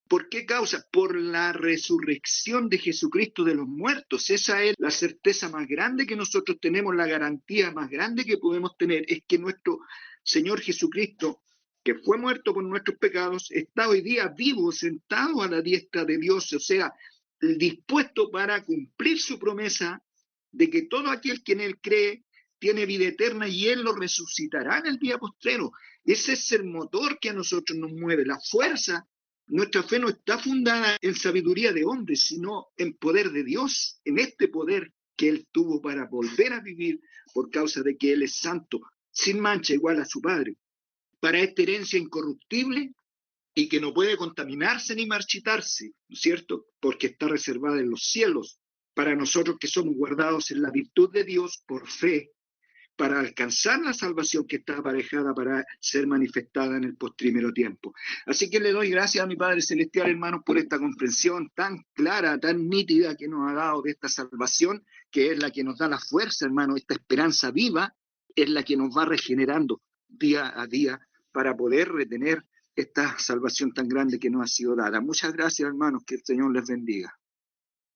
¿Por qué causa? Por la resurrección de Jesucristo de los muertos. Esa es la certeza más grande que nosotros tenemos, la garantía más grande que podemos tener, es que nuestro Señor Jesucristo, que fue muerto por nuestros pecados, está hoy día vivo, sentado a la diestra de Dios, o sea, dispuesto para cumplir su promesa de que todo aquel que en Él cree tiene vida eterna y Él lo resucitará en el día postrero. Ese es el motor que a nosotros nos mueve, la fuerza. Nuestra fe no está fundada en sabiduría de hombres, sino en poder de Dios, en este poder que Él tuvo para volver a vivir por causa de que Él es santo, sin mancha, igual a su Padre, para esta herencia incorruptible y que no puede contaminarse ni marchitarse, ¿no es cierto?, porque está reservada en los cielos, para nosotros que somos guardados en la virtud de Dios por fe, para alcanzar la salvación que está aparejada para ser manifestada en el postrímero tiempo. Así que le doy gracias a mi Padre Celestial, hermanos, por esta comprensión tan clara, tan nítida que nos ha dado de esta salvación, que es la que nos da la fuerza, hermano, esta esperanza viva, es la que nos va regenerando día a día para poder retener esta salvación tan grande que nos ha sido dada. Muchas gracias, hermanos, que el Señor les bendiga.